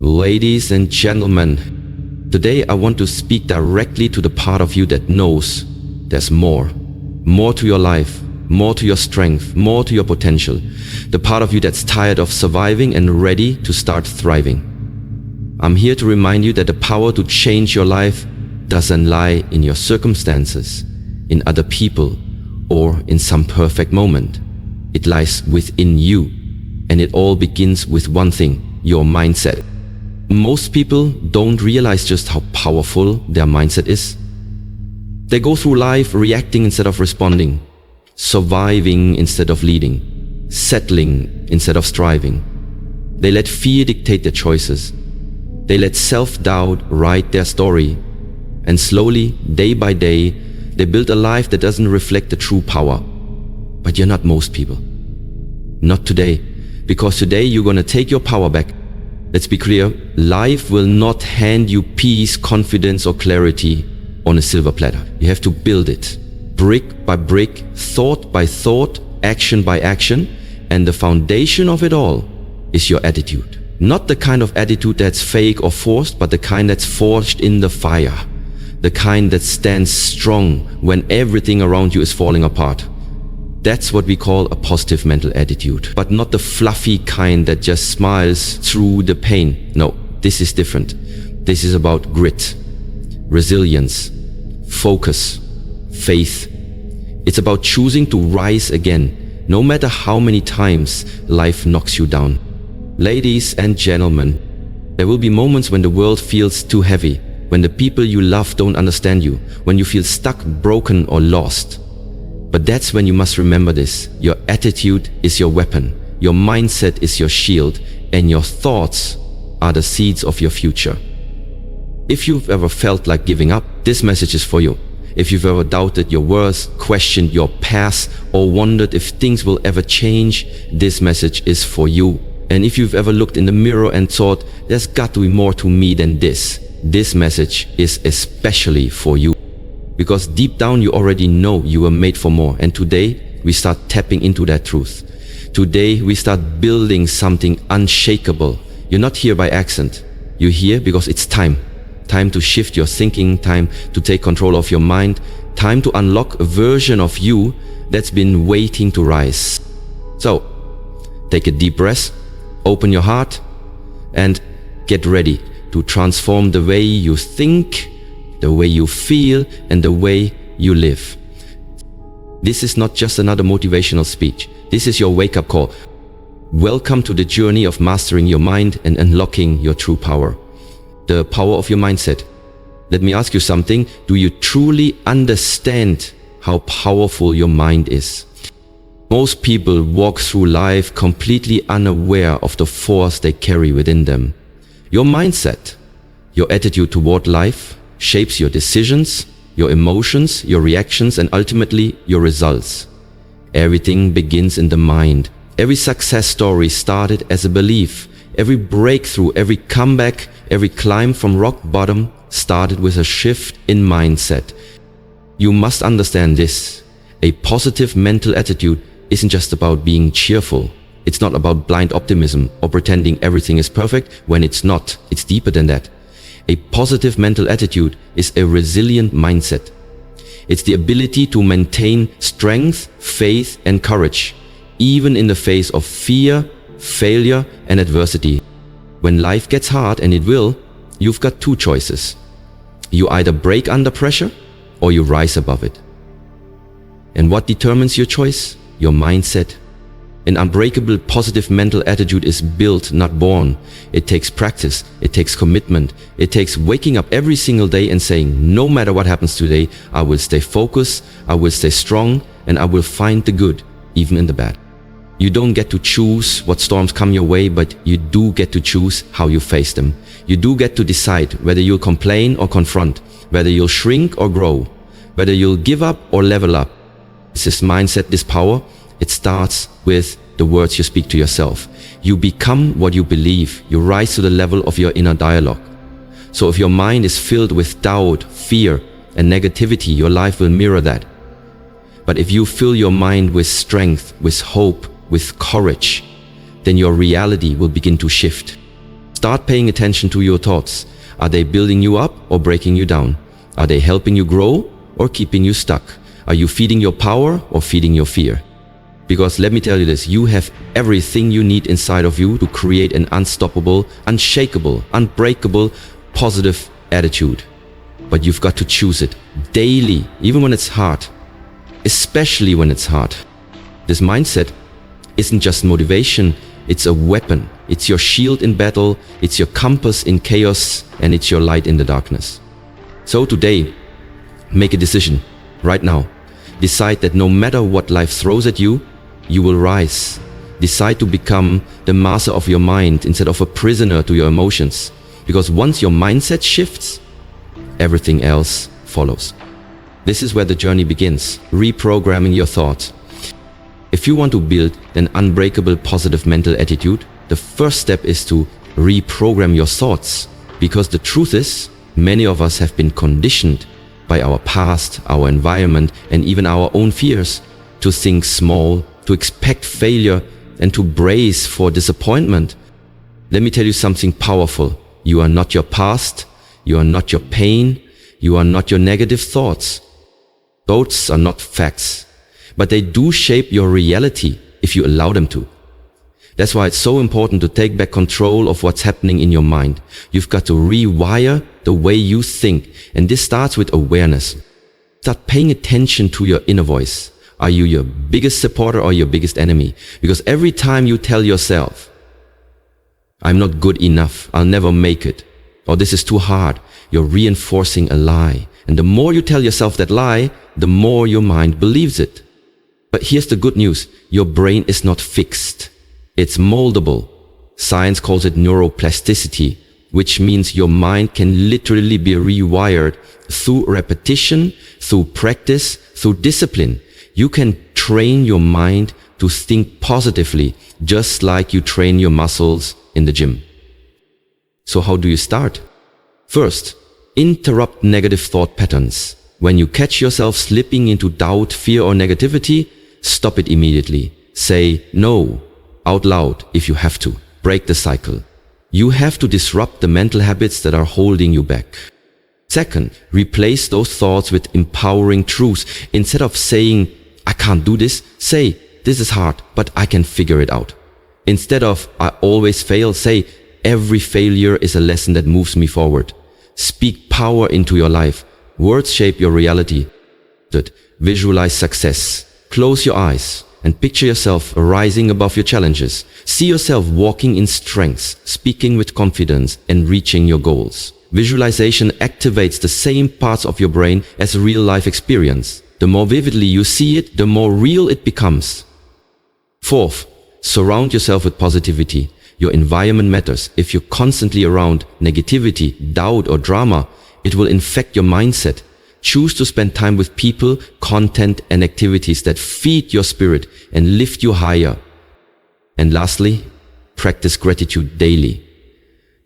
Ladies and gentlemen, today I want to speak directly to the part of you that knows there's more. More to your life, more to your strength, more to your potential. The part of you that's tired of surviving and ready to start thriving. I'm here to remind you that the power to change your life doesn't lie in your circumstances, in other people, or in some perfect moment. It lies within you, and it all begins with one thing: your mindset. Most people don't realize just how powerful their mindset is. They go through life reacting instead of responding, surviving instead of leading, settling instead of striving. They let fear dictate their choices. They let self-doubt write their story. And slowly, day by day, they build a life that doesn't reflect the true power. But you're not most people. Not today, because today you're gonna take your power back. Let's be clear, life will not hand you peace, confidence, or clarity on a silver platter. You have to build it, brick by brick, thought by thought, action by action, and the foundation of it all is your attitude. Not the kind of attitude that's fake or forced, but the kind that's forged in the fire. The kind that stands strong when everything around you is falling apart. That's what we call a positive mental attitude, but not the fluffy kind that just smiles through the pain. No, this is different. This is about grit, resilience, focus, faith. It's about choosing to rise again, no matter how many times life knocks you down. Ladies and gentlemen, there will be moments when the world feels too heavy, when the people you love don't understand you, when you feel stuck, broken, or lost. But that's when you must remember this: your attitude is your weapon, your mindset is your shield, and your thoughts are the seeds of your future. If you've ever felt like giving up, this message is for you. If you've ever doubted your worth, questioned your past, or wondered if things will ever change, this message is for you. And if you've ever looked in the mirror and thought, there's got to be more to me than this message is especially for you. Because deep down you already know you were made for more, and today we start tapping into that truth. Today we start building something unshakable. You're not here by accident. You're here because it's time. Time to shift your thinking, time to take control of your mind, time to unlock a version of you that's been waiting to rise. So, take a deep breath, open your heart, and get ready to transform the way you think, the way you feel, and the way you live. This is not just another motivational speech. This is your wake-up call. Welcome to the journey of mastering your mind and unlocking your true power. The power of your mindset. Let me ask you something. Do you truly understand how powerful your mind is? Most people walk through life completely unaware of the force they carry within them. Your mindset, your attitude toward life, shapes your decisions, your emotions, your reactions, and ultimately your results. Everything begins in the mind. Every success story started as a belief. Every breakthrough, every comeback, every climb from rock bottom started with a shift in mindset. You must understand this. A positive mental attitude isn't just about being cheerful. It's not about blind optimism or pretending everything is perfect when it's not. It's deeper than that. A positive mental attitude is a resilient mindset. It's the ability to maintain strength, faith, and courage, even in the face of fear, failure, and adversity. When life gets hard, and it will, you've got two choices. You either break under pressure, or you rise above it. And what determines your choice? Your mindset. An unbreakable positive mental attitude is built, not born. It takes practice, it takes commitment, it takes waking up every single day and saying, no matter what happens today, I will stay focused, I will stay strong, and I will find the good, even in the bad. You don't get to choose what storms come your way, but you do get to choose how you face them. You do get to decide whether you'll complain or confront, whether you'll shrink or grow, whether you'll give up or level up. It's this mindset, this power. It starts with the words you speak to yourself. You become what you believe. You rise to the level of your inner dialogue. So if your mind is filled with doubt, fear, and negativity, your life will mirror that. But if you fill your mind with strength, with hope, with courage, then your reality will begin to shift. Start paying attention to your thoughts. Are they building you up or breaking you down? Are they helping you grow or keeping you stuck? Are you feeding your power or feeding your fear? Because let me tell you this, you have everything you need inside of you to create an unstoppable, unshakable, unbreakable, positive attitude. But you've got to choose it daily, even when it's hard, especially when it's hard. This mindset isn't just motivation, it's a weapon. It's your shield in battle, it's your compass in chaos, and it's your light in the darkness. So today, make a decision, right now. Decide that no matter what life throws at you, you will rise. Decide to become the master of your mind instead of a prisoner to your emotions. Because once your mindset shifts, everything else follows. This is where the journey begins, reprogramming your thoughts. If you want to build an unbreakable positive mental attitude, the first step is to reprogram your thoughts. Because the truth is, many of us have been conditioned by our past, our environment, and even our own fears to think small, to expect failure, and to brace for disappointment. Let me tell you something powerful. You are not your past, you are not your pain, you are not your negative thoughts. Thoughts are not facts, but they do shape your reality if you allow them to. That's why it's so important to take back control of what's happening in your mind. You've got to rewire the way you think, and this starts with awareness. Start paying attention to your inner voice. Are you your biggest supporter or your biggest enemy? Because every time you tell yourself, I'm not good enough, I'll never make it, or this is too hard, you're reinforcing a lie. And the more you tell yourself that lie, the more your mind believes it. But here's the good news, your brain is not fixed. It's moldable. Science calls it neuroplasticity, which means your mind can literally be rewired through repetition, through practice, through discipline. You can train your mind to think positively, just like you train your muscles in the gym. So how do you start? First, interrupt negative thought patterns. When you catch yourself slipping into doubt, fear, or negativity, stop it immediately. Say no out loud if you have to. Break the cycle. You have to disrupt the mental habits that are holding you back. Second, replace those thoughts with empowering truths. Instead of saying, I can't do this, say, this is hard, but I can figure it out. Instead of, I always fail, say, every failure is a lesson that moves me forward. Speak power into your life. Words shape your reality. Third, visualize success. Close your eyes and picture yourself rising above your challenges. See yourself walking in strength, speaking with confidence, and reaching your goals. Visualization activates the same parts of your brain as real-life experience. The more vividly you see it, the more real it becomes. Fourth, surround yourself with positivity. Your environment matters. If you're constantly around negativity, doubt, or drama, it will infect your mindset. Choose to spend time with people, content, and activities that feed your spirit and lift you higher. And lastly, practice gratitude daily.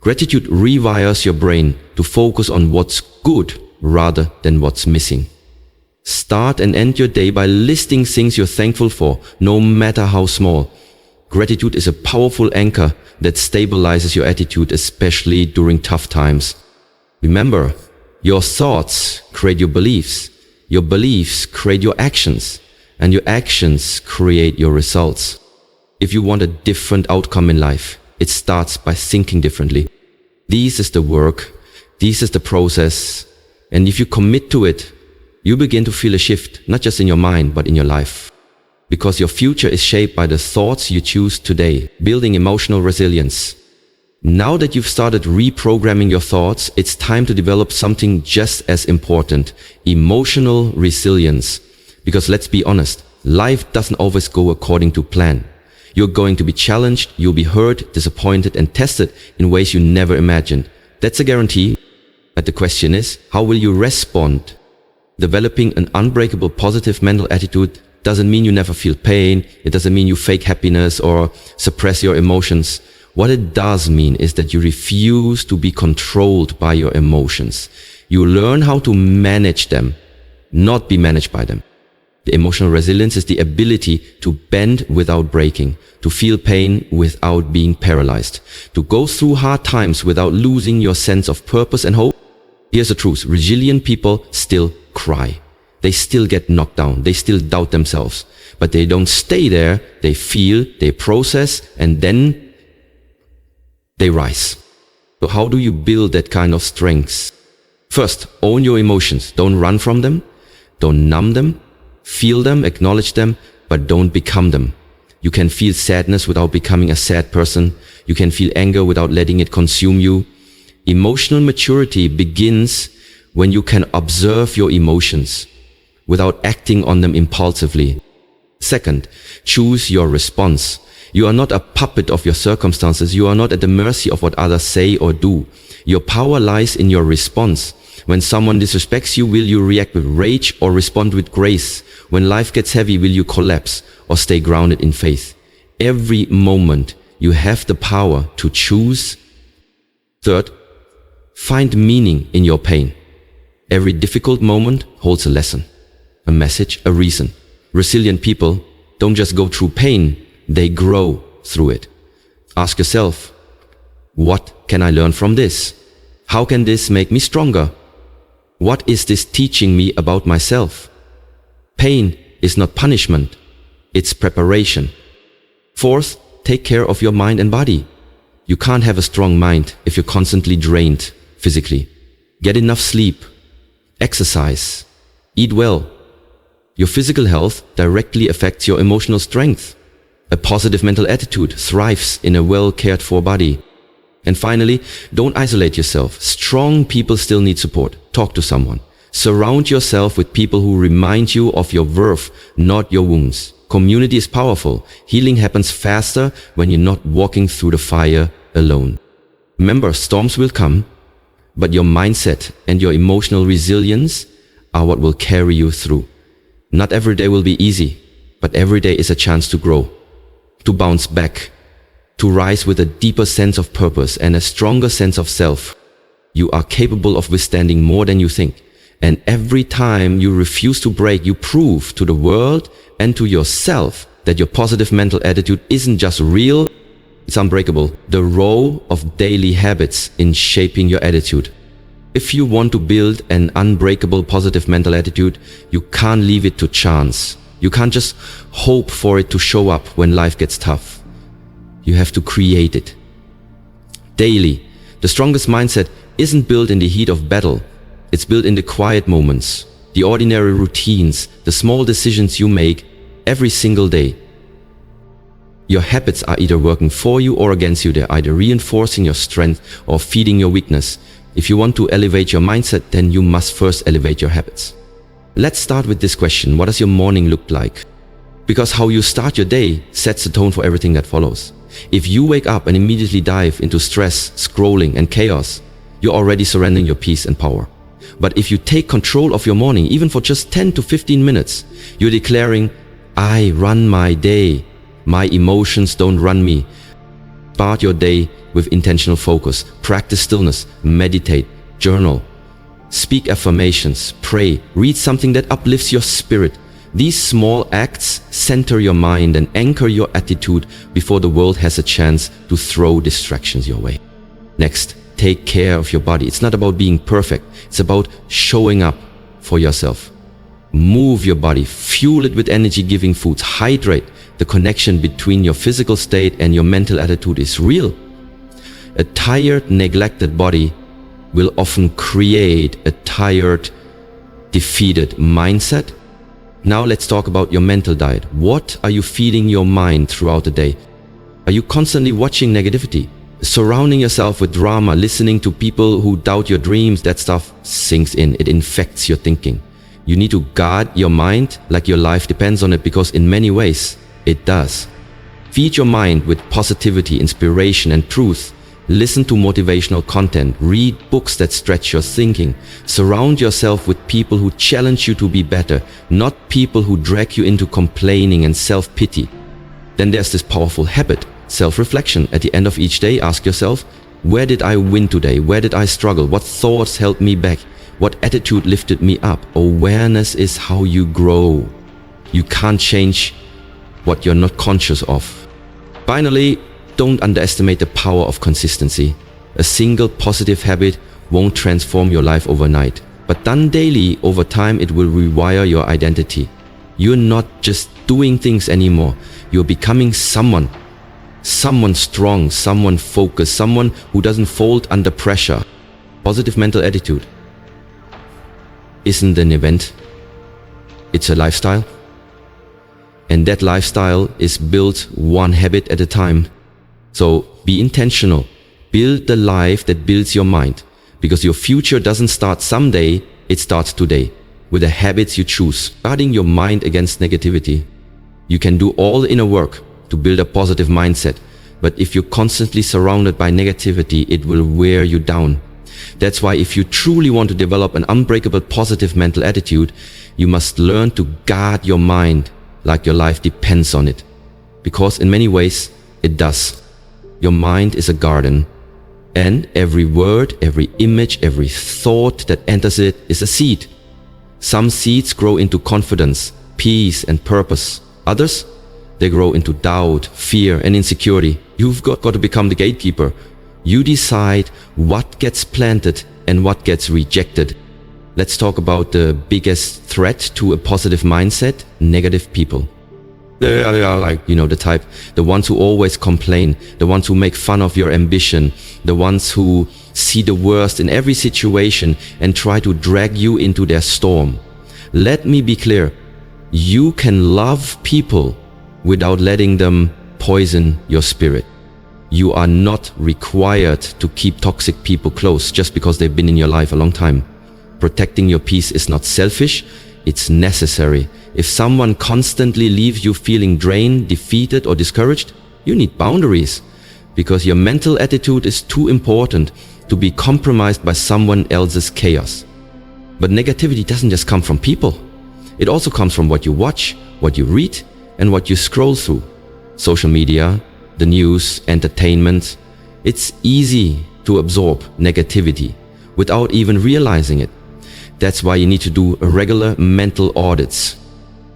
Gratitude rewires your brain to focus on what's good rather than what's missing. Start and end your day by listing things you're thankful for, no matter how small. Gratitude is a powerful anchor that stabilizes your attitude, especially during tough times. Remember, your thoughts create your beliefs create your actions, and your actions create your results. If you want a different outcome in life, it starts by thinking differently. This is the work, this is the process, and if you commit to it, you begin to feel a shift, not just in your mind, but in your life. Because your future is shaped by the thoughts you choose today, building emotional resilience. Now that you've started reprogramming your thoughts, it's time to develop something just as important, emotional resilience. Because let's be honest, life doesn't always go according to plan. You're going to be challenged, you'll be hurt, disappointed, and tested in ways you never imagined. That's a guarantee. But the question is, how will you respond? Developing an unbreakable positive mental attitude doesn't mean you never feel pain. It doesn't mean you fake happiness or suppress your emotions. What it does mean is that you refuse to be controlled by your emotions. You learn how to manage them, not be managed by them. The emotional resilience is the ability to bend without breaking, to feel pain without being paralyzed, to go through hard times without losing your sense of purpose and hope. Here's the truth. Resilient people still cry. They still get knocked down. They still doubt themselves. But they don't stay there. They feel, they process, and then they rise. So how do you build that kind of strength? First, own your emotions. Don't run from them. Don't numb them. Feel them, acknowledge them, but don't become them. You can feel sadness without becoming a sad person. You can feel anger without letting it consume you. Emotional maturity begins when you can observe your emotions without acting on them impulsively. Second, choose your response. You are not a puppet of your circumstances. You are not at the mercy of what others say or do. Your power lies in your response. When someone disrespects you, will you react with rage or respond with grace? When life gets heavy, will you collapse or stay grounded in faith? Every moment, you have the power to choose. Third, find meaning in your pain. Every difficult moment holds a lesson, a message, a reason. Resilient people don't just go through pain, they grow through it. Ask yourself, what can I learn from this? How can this make me stronger? What is this teaching me about myself? Pain is not punishment, it's preparation. Fourth, take care of your mind and body. You can't have a strong mind if you're constantly drained physically. Get enough sleep, exercise, eat well. Your physical health directly affects your emotional strength. A positive mental attitude thrives in a well cared for body. And finally, don't isolate yourself. Strong people still need support. Talk to someone. Surround yourself with people who remind you of your worth, not your wounds. Community is powerful. Healing happens faster when you're not walking through the fire alone. Remember, storms will come, but your mindset and your emotional resilience are what will carry you through. Not every day will be easy, but every day is a chance to grow, to bounce back, to rise with a deeper sense of purpose and a stronger sense of self. You are capable of withstanding more than you think. And every time you refuse to break, you prove to the world and to yourself that your positive mental attitude isn't just real, it's unbreakable. The role of daily habits in shaping your attitude. If you want to build an unbreakable positive mental attitude, you can't leave it to chance. You can't just hope for it to show up when life gets tough. You have to create it. Daily, the strongest mindset isn't built in the heat of battle. It's built in the quiet moments, the ordinary routines, the small decisions you make every single day. Your habits are either working for you or against you. They're either reinforcing your strength or feeding your weakness. If you want to elevate your mindset, then you must first elevate your habits. Let's start with this question. What does your morning look like? Because how you start your day sets the tone for everything that follows. If you wake up and immediately dive into stress, scrolling, and chaos, you're already surrendering your peace and power. But if you take control of your morning, even for just 10 to 15 minutes, you're declaring, I run my day. My emotions don't run me. Start your day with intentional focus. Practice stillness, meditate, journal. Speak affirmations, pray, read something that uplifts your spirit. These small acts center your mind and anchor your attitude before the world has a chance to throw distractions your way. Next, take care of your body. It's not about being perfect. It's about showing up for yourself. Move your body, fuel it with energy-giving foods, hydrate. The connection between your physical state and your mental attitude is real. A tired, neglected body will often create a tired, defeated mindset. Now let's talk about your mental diet. What are you feeding your mind throughout the day? Are you constantly watching negativity? Surrounding yourself with drama, listening to people who doubt your dreams? That stuff sinks in. It infects your thinking. You need to guard your mind like your life depends on it, because in many ways, it does. Feed your mind with positivity, inspiration, and truth. Listen to motivational content. Read books that stretch your thinking. Surround yourself with people who challenge you to be better, not people who drag you into complaining and self-pity. Then there's this powerful habit, self-reflection. At the end of each day, ask yourself, where did I win today? Where did I struggle? What thoughts held me back? What attitude lifted me up? Awareness is how you grow. You can't change what you're not conscious of. Finally, don't underestimate the power of consistency. A single positive habit won't transform your life overnight, but done daily, over time it will rewire your identity. You're not just doing things anymore, you're becoming someone strong, someone focused, someone who doesn't fold under pressure. Positive mental attitude isn't an event, it's a lifestyle. And that lifestyle is built one habit at a time. So be intentional. Build the life that builds your mind. Because your future doesn't start someday, it starts today. With the habits you choose. Guarding your mind against negativity. You can do all the inner work to build a positive mindset. But if you're constantly surrounded by negativity, it will wear you down. That's why if you truly want to develop an unbreakable positive mental attitude, you must learn to guard your mind like your life depends on it. Because in many ways, it does. Your mind is a garden, and every word, every image, every thought that enters it is a seed. Some seeds grow into confidence, peace, and purpose. Others, they grow into doubt, fear, and insecurity. You've got to become the gatekeeper. You decide what gets planted and what gets rejected. Let's talk about the biggest threat to a positive mindset: negative people. They are like, the type, the ones who always complain, the ones who make fun of your ambition, the ones who see the worst in every situation and try to drag you into their storm. Let me be clear, you can love people without letting them poison your spirit. You are not required to keep toxic people close just because they've been in your life a long time. Protecting your peace is not selfish, it's necessary. If someone constantly leaves you feeling drained, defeated, or discouraged, you need boundaries, because your mental attitude is too important to be compromised by someone else's chaos. But negativity doesn't just come from people. It also comes from what you watch, what you read, and what you scroll through. Social media, the news, entertainment. It's easy to absorb negativity without even realizing it. That's why you need to do regular mental audits.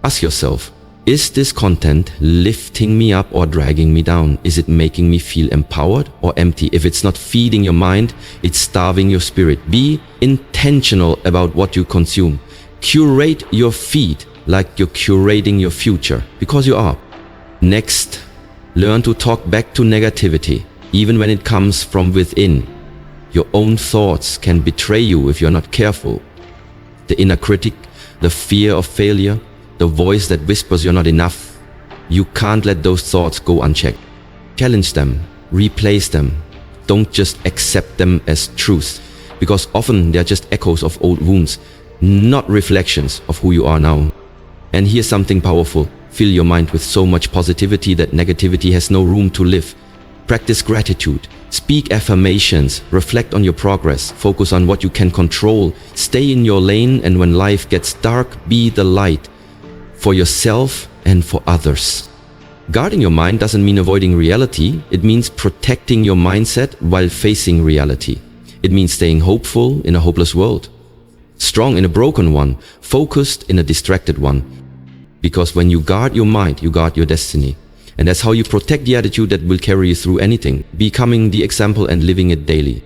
Ask yourself, is this content lifting me up or dragging me down? Is it making me feel empowered or empty? If it's not feeding your mind, it's starving your spirit. Be intentional about what you consume. Curate your feed like you're curating your future, because you are. Next, learn to talk back to negativity, even when it comes from within. Your own thoughts can betray you if you're not careful. The inner critic, the fear of failure, the voice that whispers you're not enough. You can't let those thoughts go unchecked. Challenge them, replace them. Don't just accept them as truth, because often they're just echoes of old wounds, not reflections of who you are now. And here's something powerful. Fill your mind with so much positivity that negativity has no room to live. Practice gratitude. Speak affirmations. Reflect on your progress. Focus on what you can control. Stay in your lane, and when life gets dark, be the light for yourself and for others. Guarding your mind doesn't mean avoiding reality. It means protecting your mindset while facing reality. It means staying hopeful in a hopeless world, strong in a broken one, focused in a distracted one. Because when you guard your mind, you guard your destiny. And that's how you protect the attitude that will carry you through anything, becoming the example and living it daily.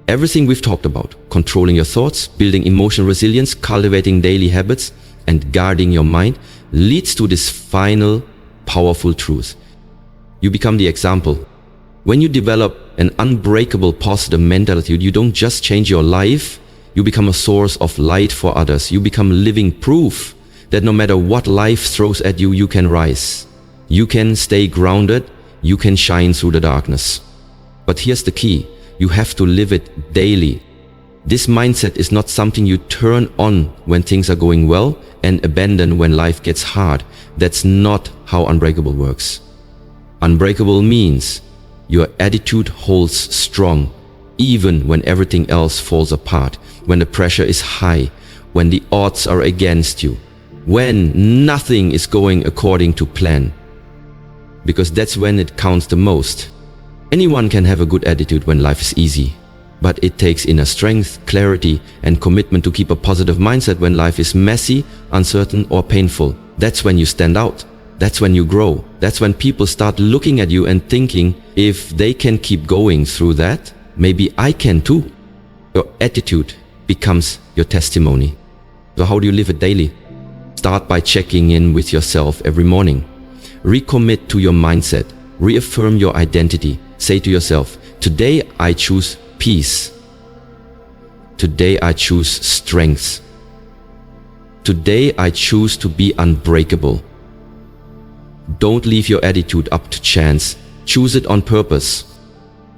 Everything we've talked about, controlling your thoughts, building emotional resilience, cultivating daily habits, and guarding your mind, leads to this final, powerful truth. You become the example. When you develop an unbreakable positive mental attitude, you don't just change your life, you become a source of light for others. You become living proof that no matter what life throws at you, you can rise. You can stay grounded, you can shine through the darkness. But here's the key, you have to live it daily. This mindset is not something you turn on when things are going well and abandon when life gets hard. That's not how Unbreakable works. Unbreakable means your attitude holds strong, even when everything else falls apart, when the pressure is high, when the odds are against you, when nothing is going according to plan. Because that's when it counts the most. Anyone can have a good attitude when life is easy, but it takes inner strength, clarity, and commitment to keep a positive mindset when life is messy, uncertain, or painful. That's when you stand out. That's when you grow. That's when people start looking at you and thinking, if they can keep going through that, maybe I can too. Your attitude becomes your testimony. So how do you live it daily? Start by checking in with yourself every morning. Recommit to your mindset. Reaffirm your identity. Say to yourself, today I choose peace. Today I choose strength. Today I choose to be unbreakable. Don't leave your attitude up to chance. Choose it on purpose.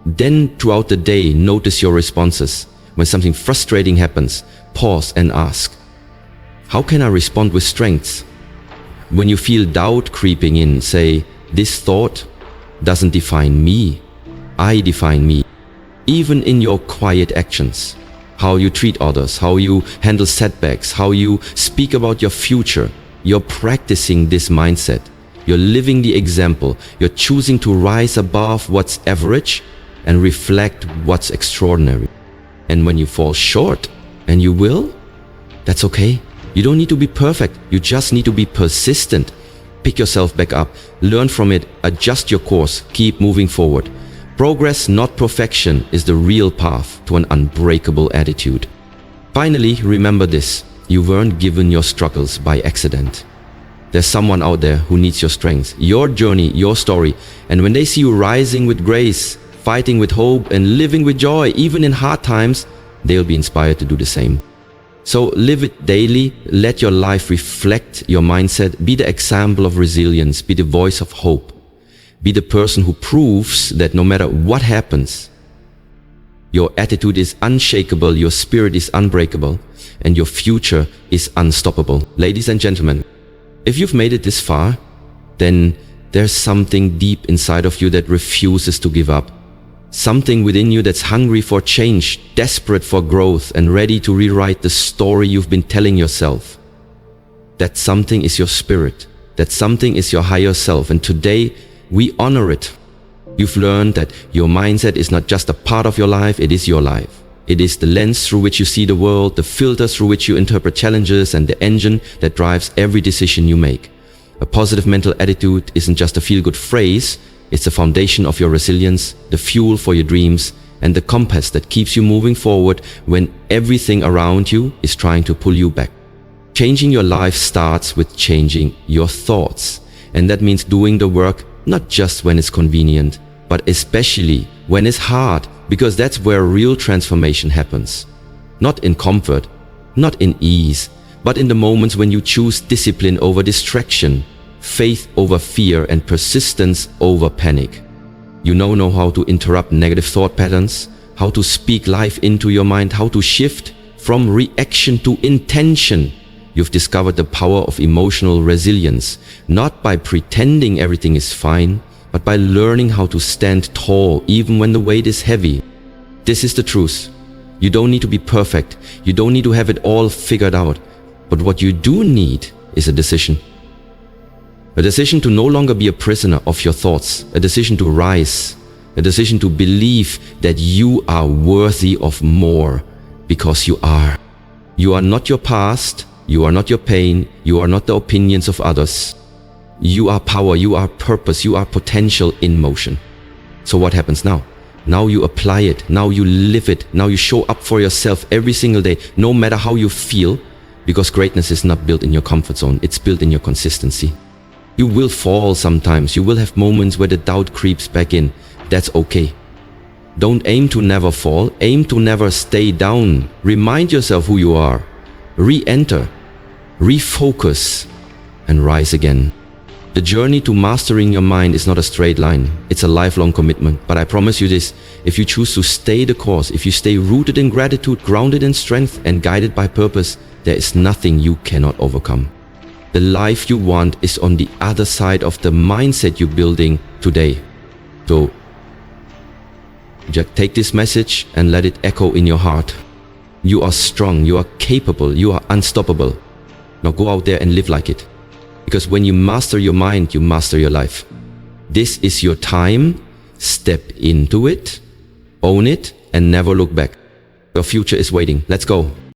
Then throughout the day, notice your responses. When something frustrating happens, pause and ask, how can I respond with strength? When you feel doubt creeping in, say, this thought doesn't define me. I define me. Even in your quiet actions, how you treat others, how you handle setbacks, how you speak about your future, you're practicing this mindset. You're living the example. You're choosing to rise above what's average and reflect what's extraordinary. And when you fall short, and you will, that's okay. You don't need to be perfect. You just need to be persistent. Pick yourself back up, learn from it, adjust your course, keep moving forward. Progress, not perfection, is the real path to an unbreakable attitude. Finally, remember this: you weren't given your struggles by accident. There's someone out there who needs your strength, your journey, your story. And when they see you rising with grace, fighting with hope, and living with joy, even in hard times, they'll be inspired to do the same. So live it daily, let your life reflect your mindset, be the example of resilience, be the voice of hope, be the person who proves that no matter what happens, your attitude is unshakable, your spirit is unbreakable, and your future is unstoppable. Ladies and gentlemen, if you've made it this far, then there's something deep inside of you that refuses to give up. Something within you that's hungry for change, desperate for growth, and ready to rewrite the story you've been telling yourself. That something is your spirit. That something is your higher self. And today, we honor it. You've learned that your mindset is not just a part of your life, it is your life. It is the lens through which you see the world, the filter through which you interpret challenges, and the engine that drives every decision you make. A positive mental attitude isn't just a feel-good phrase, it's the foundation of your resilience, the fuel for your dreams, and the compass that keeps you moving forward when everything around you is trying to pull you back. Changing your life starts with changing your thoughts. And that means doing the work not just when it's convenient, but especially when it's hard, because that's where real transformation happens. Not in comfort, not in ease, but in the moments when you choose discipline over distraction, faith over fear, and persistence over panic. You now know how to interrupt negative thought patterns, how to speak life into your mind, how to shift from reaction to intention. You've discovered the power of emotional resilience, not by pretending everything is fine, but by learning how to stand tall even when the weight is heavy. This is the truth. You don't need to be perfect. You don't need to have it all figured out. But what you do need is a decision. A decision to no longer be a prisoner of your thoughts. A decision to rise. A decision to believe that you are worthy of more, because you are. You are not your past. You are not your pain. You are not the opinions of others. You are power. You are purpose. You are potential in motion. So what happens now? Now you apply it. Now you live it. Now you show up for yourself every single day, no matter how you feel, because greatness is not built in your comfort zone. It's built in your consistency. You will fall sometimes. You will have moments where the doubt creeps back in. That's okay. Don't aim to never fall. Aim to never stay down. Remind yourself who you are. Re-enter. Refocus. And rise again. The journey to mastering your mind is not a straight line. It's a lifelong commitment. But I promise you this, if you choose to stay the course, if you stay rooted in gratitude, grounded in strength, and guided by purpose, there is nothing you cannot overcome. The life you want is on the other side of the mindset you're building today. So, just take this message and let it echo in your heart. You are strong, you are capable, you are unstoppable. Now go out there and live like it. Because when you master your mind, you master your life. This is your time. Step into it, own it, and never look back. Your future is waiting. Let's go.